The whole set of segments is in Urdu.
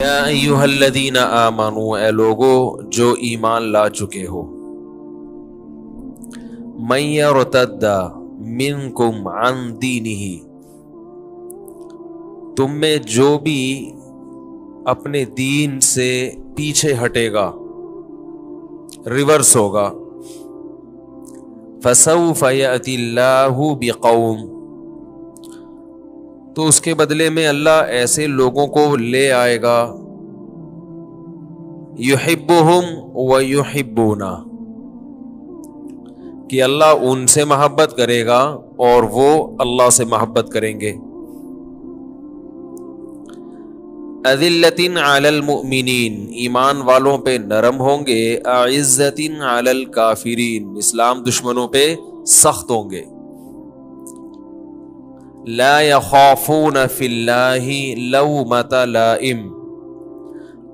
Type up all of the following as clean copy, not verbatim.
یا ایھا الذین آمنوا، اے لوگو جو ایمان لا چکے ہو، من یرتد منکم عن دینہ، تم میں جو بھی اپنے دین سے پیچھے ہٹے گا، ریورس ہوگا، فسوف یأتی اللہ بقوم، تو اس کے بدلے میں اللہ ایسے لوگوں کو لے آئے گا، یحبہم ویحبونہ، کہ اللہ ان سے محبت کرے گا اور وہ اللہ سے محبت کریں گے۔ اذلۃ علی المؤمنین، ایمان والوں پہ نرم ہوں گے، اعزۃ علی الکافرین، اسلام دشمنوں پہ سخت ہوں گے۔ لا یخافون فی اللہ لومۃ لائم،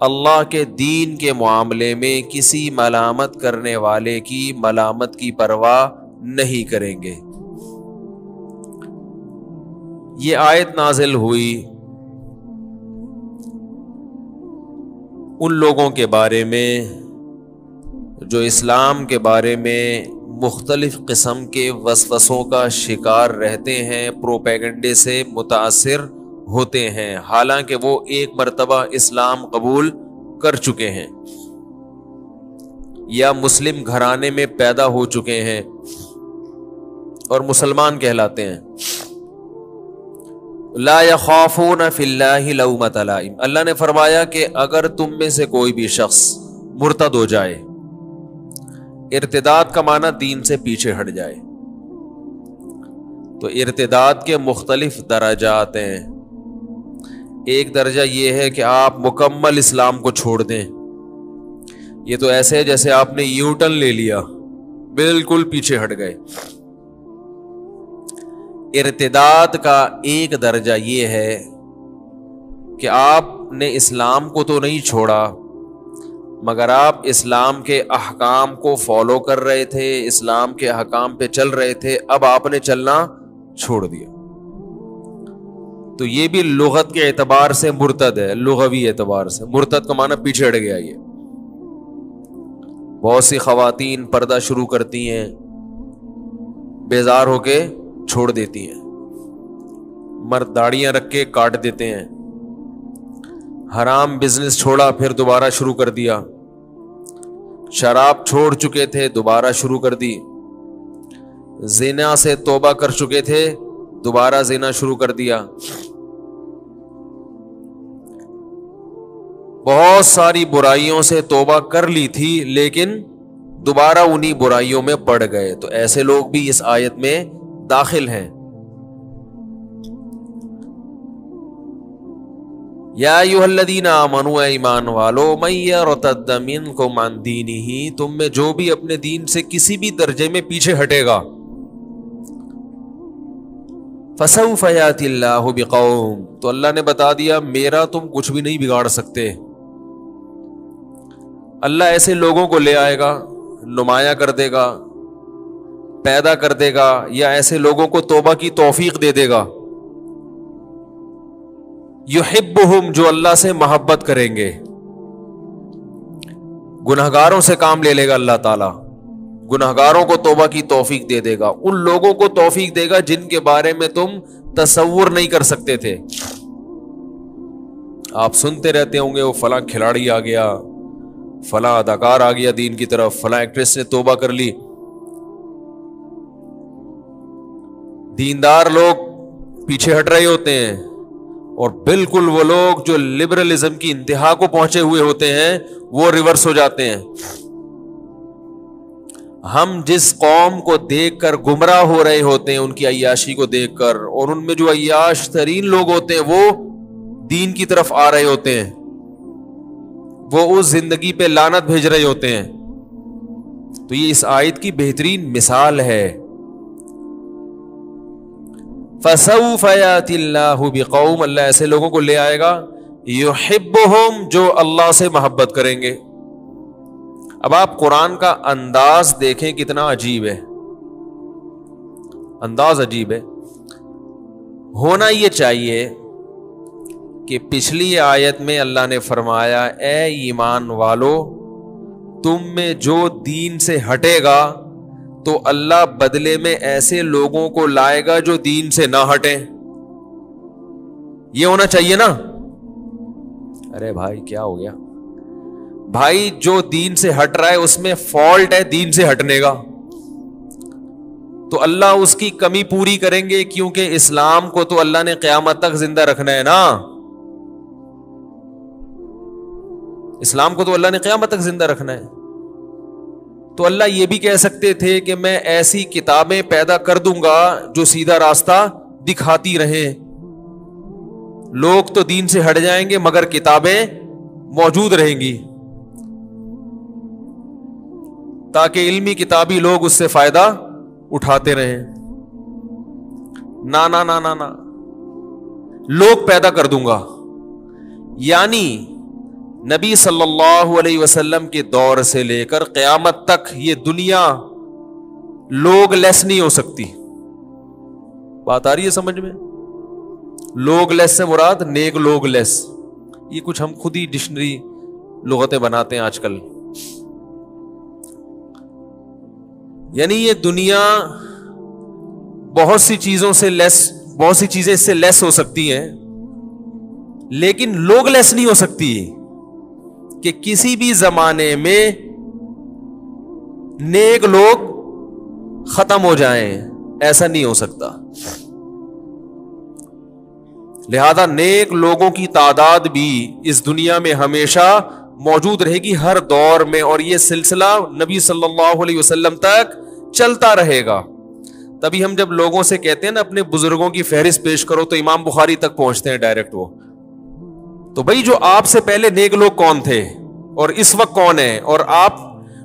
اللہ کے دین کے معاملے میں کسی ملامت کرنے والے کی ملامت کی پرواہ نہیں کریں گے۔ یہ آیت نازل ہوئی ان لوگوں کے بارے میں جو اسلام کے بارے میں مختلف قسم کے وسوسوں کا شکار رہتے ہیں، پروپیگنڈے سے متاثر ہوتے ہیں، حالانکہ وہ ایک مرتبہ اسلام قبول کر چکے ہیں یا مسلم گھرانے میں پیدا ہو چکے ہیں اور مسلمان کہلاتے ہیں۔ لا یخافون فی اللہ لومۃ لائم، اللہ نے فرمایا کہ اگر تم میں سے کوئی بھی شخص مرتد ہو جائے، ارتداد کا معنی دین سے پیچھے ہٹ جائے، تو ارتداد کے مختلف درجات ہیں۔ ایک درجہ یہ ہے کہ آپ مکمل اسلام کو چھوڑ دیں، یہ تو ایسے ہے جیسے آپ نے یو ٹرن لے لیا، بالکل پیچھے ہٹ گئے۔ ارتداد کا ایک درجہ یہ ہے کہ آپ نے اسلام کو تو نہیں چھوڑا، مگر آپ اسلام کے احکام کو فالو کر رہے تھے، اسلام کے احکام پہ چل رہے تھے، اب آپ نے چلنا چھوڑ دیا، تو یہ بھی لغت کے اعتبار سے مرتد ہے، لغوی اعتبار سے مرتد کا معنی پیچھے ہٹ گیا۔ یہ بہت سی خواتین پردہ شروع کرتی ہیں، بیزار ہو کے چھوڑ دیتی ہیں، مرد داڑیاں رکھ کے کاٹ دیتے ہیں، حرام بزنس چھوڑا پھر دوبارہ شروع کر دیا، شراب چھوڑ چکے تھے دوبارہ شروع کر دی، زنا سے توبہ کر چکے تھے دوبارہ زنا شروع کر دیا، بہت ساری برائیوں سے توبہ کر لی تھی لیکن دوبارہ انہی برائیوں میں پڑ گئے، تو ایسے لوگ بھی اس آیت میں داخل ہیں۔ یا ایھا الذین آمنوا، ایمان والو، من یرتد منکم عن دینہ، تم میں جو بھی اپنے دین سے کسی بھی درجے میں پیچھے ہٹے گا، فسوف یأتی اللہ بقوم، تو اللہ نے بتا دیا میرا تم کچھ بھی نہیں بگاڑ سکتے، اللہ ایسے لوگوں کو لے آئے گا، نمایاں کر دے گا، پیدا کر دے گا، یا ایسے لوگوں کو توبہ کی توفیق دے دے گا، یحبہم، جو اللہ سے محبت کریں گے۔ گنہگاروں سے کام لے لے گا اللہ تعالیٰ، گنہگاروں کو توبہ کی توفیق دے دے گا، ان لوگوں کو توفیق دے گا جن کے بارے میں تم تصور نہیں کر سکتے تھے۔ آپ سنتے رہتے ہوں گے وہ فلاں کھلاڑی آ گیا، فلاں اداکار آ گیا دین کی طرف، فلاں ایکٹریس نے توبہ کر لی۔ دیندار لوگ پیچھے ہٹ رہے ہوتے ہیں، اور بالکل وہ لوگ جو لبرلزم کی انتہا کو پہنچے ہوئے ہوتے ہیں وہ ریورس ہو جاتے ہیں۔ ہم جس قوم کو دیکھ کر گمراہ ہو رہے ہوتے ہیں، ان کی عیاشی کو دیکھ کر، اور ان میں جو عیاش ترین لوگ ہوتے ہیں وہ دین کی طرف آ رہے ہوتے ہیں، وہ اس زندگی پہ لعنت بھیج رہے ہوتے ہیں، تو یہ اس آیت کی بہترین مثال ہے۔ فسوف یأتی اللہ بقوم، اللہ ایسے لوگوں کو لے آئے گا، یحبہم، جو اللہ سے محبت کریں گے۔ اب آپ قرآن کا انداز دیکھیں کتنا عجیب ہے، انداز عجیب ہے۔ ہونا یہ چاہیے کہ پچھلی آیت میں اللہ نے فرمایا اے ایمان والو تم میں جو دین سے ہٹے گا تو اللہ بدلے میں ایسے لوگوں کو لائے گا جو دین سے نہ ہٹیں. یہ ہونا چاہیے نا. ارے بھائی کیا ہو گیا بھائی؟ جو دین سے ہٹ رہا ہے اس میں فالٹ ہے دین سے ہٹنے کا, تو اللہ اس کی کمی پوری کریں گے, کیونکہ اسلام کو تو اللہ نے قیامت تک زندہ رکھنا ہے نا. اسلام کو تو اللہ نے قیامت تک زندہ رکھنا ہے. تو اللہ یہ بھی کہہ سکتے تھے کہ میں ایسی کتابیں پیدا کر دوں گا جو سیدھا راستہ دکھاتی رہیں. لوگ تو دین سے ہٹ جائیں گے مگر کتابیں موجود رہیں گی تاکہ علمی کتابی لوگ اس سے فائدہ اٹھاتے رہیں. نا نا نا نا نا, لوگ پیدا کر دوں گا. یعنی نبی صلی اللہ علیہ وسلم کے دور سے لے کر قیامت تک یہ دنیا لوگ لیس نہیں ہو سکتی. بات آ رہی ہے سمجھ میں؟ لوگ لیس سے مراد نیک لوگ لیس. یہ کچھ ہم خود ہی ڈکشنری لغتیں بناتے ہیں آج کل. یعنی یہ دنیا بہت سی چیزوں سے لیس, بہت سی چیزیں اس سے لیس ہو سکتی ہیں لیکن لوگ لیس نہیں ہو سکتی. کہ کسی بھی زمانے میں نیک لوگ ختم ہو جائیں, ایسا نہیں ہو سکتا. لہذا نیک لوگوں کی تعداد بھی اس دنیا میں ہمیشہ موجود رہے گی ہر دور میں, اور یہ سلسلہ نبی صلی اللہ علیہ وسلم تک چلتا رہے گا. تبھی ہم جب لوگوں سے کہتے ہیں نا اپنے بزرگوں کی فہرست پیش کرو تو امام بخاری تک پہنچتے ہیں ڈائریکٹ. وہ تو بھائی جو آپ سے پہلے نیک لوگ کون تھے اور اس وقت کون ہیں, اور آپ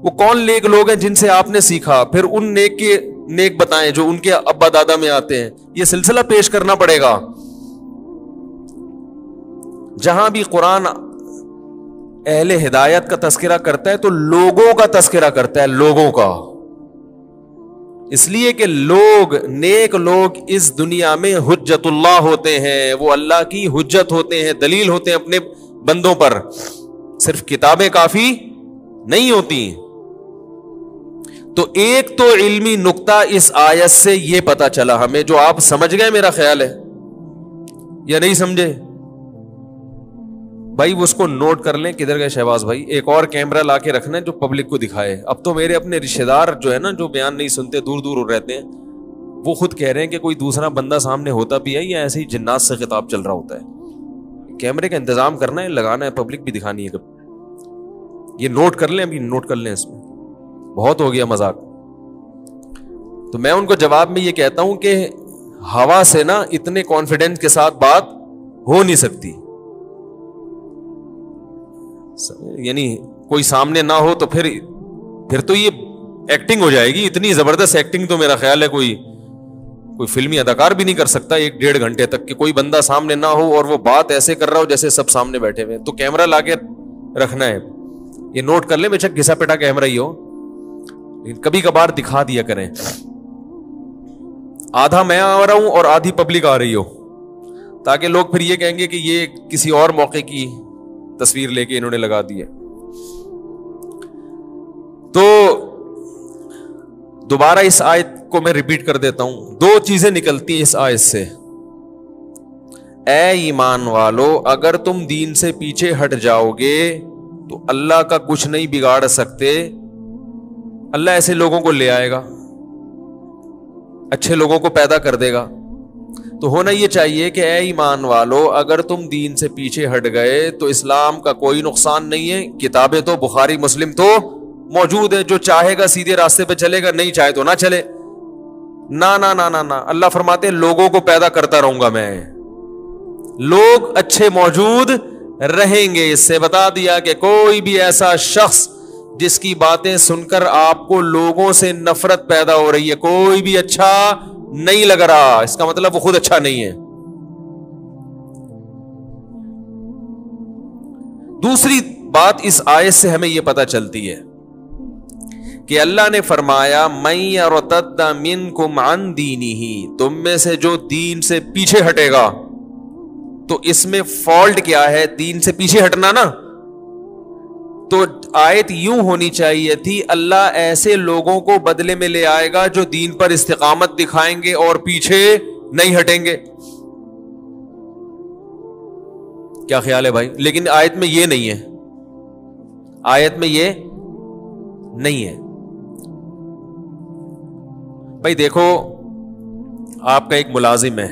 وہ کون نیک لوگ ہیں جن سے آپ نے سیکھا, پھر ان نیک کے نیک بتائیں جو ان کے ابا دادا میں آتے ہیں. یہ سلسلہ پیش کرنا پڑے گا. جہاں بھی قرآن اہل ہدایت کا تذکرہ کرتا ہے تو لوگوں کا تذکرہ کرتا ہے, لوگوں کا. اس لیے کہ لوگ, نیک لوگ اس دنیا میں حجت اللہ ہوتے ہیں, وہ اللہ کی حجت ہوتے ہیں, دلیل ہوتے ہیں اپنے بندوں پر. صرف کتابیں کافی نہیں ہوتی. تو ایک تو علمی نقطہ اس آیت سے یہ پتا چلا ہمیں, جو آپ سمجھ گئے میرا خیال ہے یا نہیں سمجھے بھائی؟ وہ اس کو نوٹ کر لیں. کدھر گئے شہباز بھائی؟ ایک اور کیمرہ لا کے رکھنا ہے جو پبلک کو دکھائے. اب تو میرے اپنے رشتے دار جو ہے نا, جو بیان نہیں سنتے, دور دور رہتے ہیں, وہ خود کہہ رہے ہیں کہ کوئی دوسرا بندہ سامنے ہوتا بھی ہے یا ایسے ہی جنات سے خطاب چل رہا ہوتا ہے. کیمرے کا انتظام کرنا ہے, لگانا ہے, پبلک بھی دکھانی ہے. یہ نوٹ کر لیں, ابھی نوٹ کر لیں. اس میں بہت ہو گیا مذاق. تو میں ان کو جواب میں یہ کہتا ہوں کہ ہوا سے نا اتنے کانفیڈنس کے ساتھ بات ہو نہیں سکتی. یعنی کوئی سامنے نہ ہو تو پھر تو یہ ایکٹنگ ہو جائے گی. اتنی زبردست ایکٹنگ تو میرا خیال ہے کوئی فلمی اداکار بھی نہیں کر سکتا 1-1.5 گھنٹے تک, کہ کوئی بندہ سامنے نہ ہو اور وہ بات ایسے کر رہا ہو جیسے سب سامنے بیٹھے ہوئے. تو کیمرہ لا کے رکھنا ہے. یہ نوٹ کر لیں, بے شک گھسا پٹا کیمرہ ہی ہو, لیکن کبھی کبھار دکھا دیا کریں. آدھا میں آ رہا ہوں اور آدھی پبلک آ رہی ہو, تاکہ لوگ پھر یہ کہیں گے کہ یہ کسی اور موقع کی تصویر لے کے انہوں نے لگا دی ہے. تو دوبارہ اس آیت کو میں ریپیٹ کر دیتا ہوں. 2 چیزیں نکلتی ہیں اس آیت سے. اے ایمان والو, اگر تم دین سے پیچھے ہٹ جاؤ گے تو اللہ کا کچھ نہیں بگاڑ سکتے. اللہ ایسے لوگوں کو لے آئے گا, اچھے لوگوں کو پیدا کر دے گا. تو ہونا یہ چاہیے کہ اے ایمان والو, اگر تم دین سے پیچھے ہٹ گئے تو اسلام کا کوئی نقصان نہیں ہے. کتابیں تو بخاری مسلم تو موجود ہے, جو چاہے گا سیدھے راستے پہ چلے گا, نہیں چاہے تو نہ چلے. نا نا نا نا نا, اللہ فرماتے ہیں لوگوں کو پیدا کرتا رہوں گا میں, لوگ اچھے موجود رہیں گے. اس سے بتا دیا کہ کوئی بھی ایسا شخص جس کی باتیں سن کر آپ کو لوگوں سے نفرت پیدا ہو رہی ہے, کوئی بھی اچھا نہیں لگ رہا, اس کا مطلب وہ خود اچھا نہیں ہے. دوسری بات اس آیت سے ہمیں یہ پتہ چلتی ہے کہ اللہ نے فرمایا من یرتد منکم عن دینہ, تم میں سے جو دین سے پیچھے ہٹے گا, تو اس میں فالٹ کیا ہے؟ دین سے پیچھے ہٹنا نا. تو آیت یوں ہونی چاہیے تھی، اللہ ایسے لوگوں کو بدلے میں لے آئے گا جو دین پر استقامت دکھائیں گے اور پیچھے نہیں ہٹیں گے. کیا خیال ہے بھائی؟ لیکن آیت میں یہ نہیں ہے، آیت میں یہ نہیں ہے. بھائی دیکھو، آپ کا ایک ملازم ہے،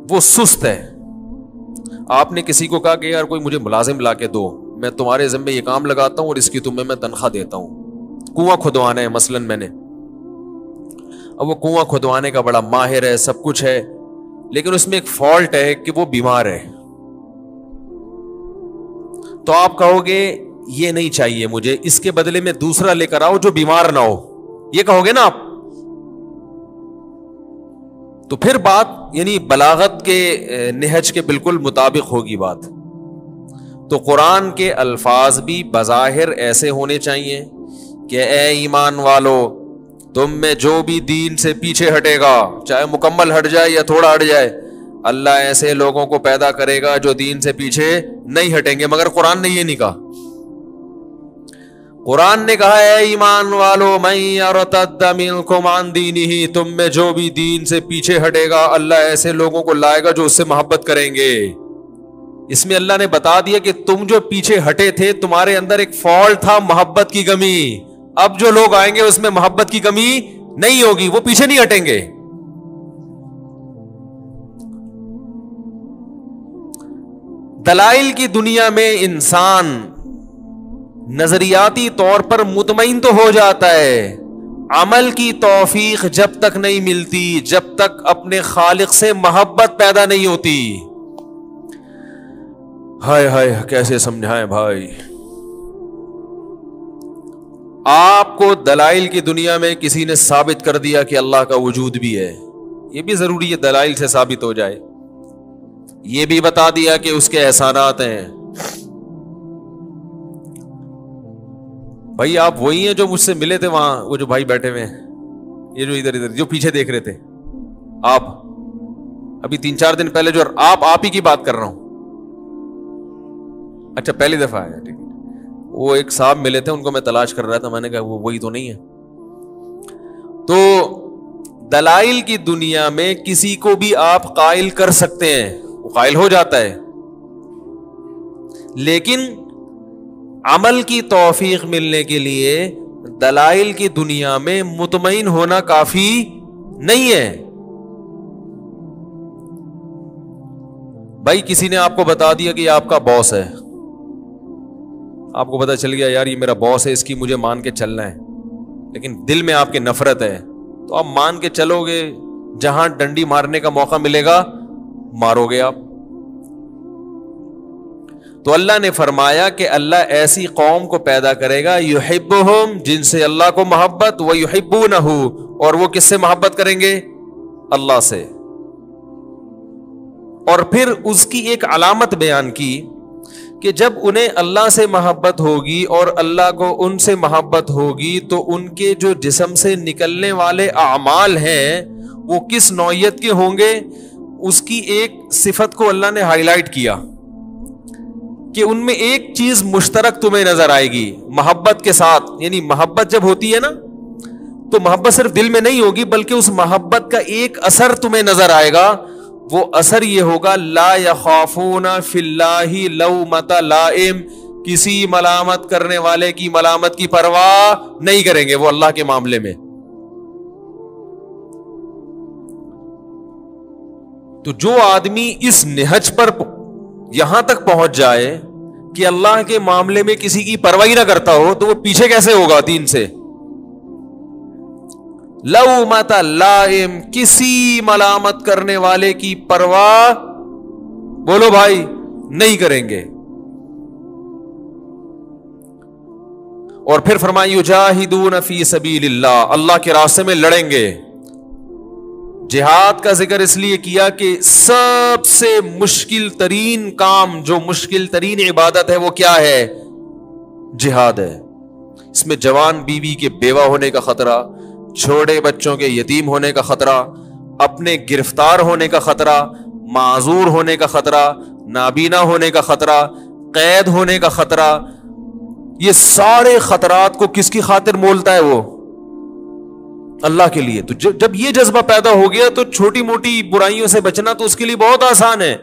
وہ سست ہے. آپ نے کسی کو کہا کہ یار کوئی مجھے ملازم لا کے دو، میں تمہارے ذمے یہ کام لگاتا ہوں اور اس کی تمہیں میں تنخواہ دیتا ہوں. کنواں کھدوانا ہے مثلاً میں نے. اب وہ کنواں کھدوانے کا بڑا ماہر ہے، سب کچھ ہے، لیکن اس میں ایک فالٹ ہے کہ وہ بیمار ہے. تو آپ کہو گے یہ نہیں چاہیے مجھے، اس کے بدلے میں دوسرا لے کر آؤ جو بیمار نہ ہو، یہ کہو گے نا آپ. تو پھر بات یعنی بلاغت کے نہج کے بالکل مطابق ہوگی بات. تو قرآن کے الفاظ بھی بظاہر ایسے ہونے چاہیے کہ اے ایمان والو، تم میں جو بھی دین سے پیچھے ہٹے گا، چاہے مکمل ہٹ جائے یا تھوڑا ہٹ جائے، اللہ ایسے لوگوں کو پیدا کرے گا جو دین سے پیچھے نہیں ہٹیں گے. مگر قرآن نے یہ نہیں کہا. قرآن نے کہا اے ایمان والو، من یرتد منکم عن دینہ، تم میں جو بھی دین سے پیچھے ہٹے گا، اللہ ایسے لوگوں کو لائے گا جو اس سے محبت کریں گے. اس میں اللہ نے بتا دیا کہ تم جو پیچھے ہٹے تھے، تمہارے اندر ایک فالٹ تھا، محبت کی کمی. اب جو لوگ آئیں گے اس میں محبت کی کمی نہیں ہوگی، وہ پیچھے نہیں ہٹیں گے. دلائل کی دنیا میں انسان نظریاتی طور پر مطمئن تو ہو جاتا ہے، عمل کی توفیق جب تک نہیں ملتی، جب تک اپنے خالق سے محبت پیدا نہیں ہوتی. ہائے ہائے کیسے سمجھائیں بھائی. آپ کو دلائل کی دنیا میں کسی نے ثابت کر دیا کہ اللہ کا وجود بھی ہے، یہ بھی ضروری ہے دلائل سے ثابت ہو جائے. یہ بھی بتا دیا کہ اس کے احسانات ہیں. بھائی آپ وہی ہیں جو مجھ سے ملے تھے وہاں، وہ جو بھائی بیٹھے ہوئے ہیں، یہ جو ادھر جو پیچھے دیکھ رہے تھے آپ، ابھی 3-4 دن پہلے جو آپ ہی کی بات کر رہا ہوں. اچھا پہلی دفعہ آیا، ٹھیک ہے. وہ ایک صاحب ملے تھے، ان کو میں تلاش کر رہا تھا، میں نے کہا وہ وہی تو نہیں ہے. تو دلائل کی دنیا میں کسی کو بھی آپ قائل کر سکتے ہیں، وہ قائل ہو جاتا ہے، لیکن عمل کی توفیق ملنے کے لیے دلائل کی دنیا میں مطمئن ہونا کافی نہیں ہے. بھائی کسی نے آپ کو بتا دیا کہ یہ آپ کا باس ہے، آپ کو پتا چل گیا یار یہ میرا باس ہے، اس کی مجھے مان کے چلنا ہے، لیکن دل میں آپ کی نفرت ہے، تو آپ مان کے چلو گے، جہاں ڈنڈی مارنے کا موقع ملے گا مارو گے آپ. تو اللہ نے فرمایا کہ اللہ ایسی قوم کو پیدا کرے گا، یحبہم، جن سے اللہ کو محبت، ویحبونہ، اور وہ کس سے محبت کریں گے؟ اللہ سے. اور پھر اس کی ایک علامت بیان کی کہ جب انہیں اللہ سے محبت ہوگی اور اللہ کو ان سے محبت ہوگی تو ان کے جو جسم سے نکلنے والے اعمال ہیں وہ کس نوعیت کے ہوں گے. اس کی ایک صفت کو اللہ نے ہائی لائٹ کیا کہ ان میں ایک چیز مشترک تمہیں نظر آئے گی محبت کے ساتھ. یعنی محبت جب ہوتی ہے نا تو محبت صرف دل میں نہیں ہوگی بلکہ اس محبت کا ایک اثر تمہیں نظر آئے گا. وہ اثر یہ ہوگا لا یخافون فی اللہ لومۃ لائم، کسی ملامت کرنے والے کی ملامت کی پرواہ نہیں کریں گے وہ اللہ کے معاملے میں. تو جو آدمی اس نہج پر یہاں تک پہنچ جائے کہ اللہ کے معاملے میں کسی کی پرواہ نہ کرتا ہو تو وہ پیچھے کیسے ہوگا دین سے؟ لومۃ لائم، کسی ملامت کرنے والے کی پرواہ بولو بھائی نہیں کریں گے. اور پھر فرمایا یجاہدون فی سبیل اللہ، اللہ کے راستے میں لڑیں گے. جہاد کا ذکر اس لیے کیا کہ سب سے مشکل ترین کام، جو مشکل ترین عبادت ہے وہ کیا ہے؟ جہاد ہے. اس میں جوان بیوی کے بیوہ ہونے کا خطرہ، چھوٹے بچوں کے یتیم ہونے کا خطرہ، اپنے گرفتار ہونے کا خطرہ، معذور ہونے کا خطرہ، نابینا ہونے کا خطرہ، قید ہونے کا خطرہ، یہ سارے خطرات کو کس کی خاطر مولتا ہے؟ وہ اللہ کے لیے. تو جب یہ جذبہ پیدا ہو گیا تو چھوٹی موٹی برائیوں سے بچنا تو اس کے لیے بہت آسان ہے.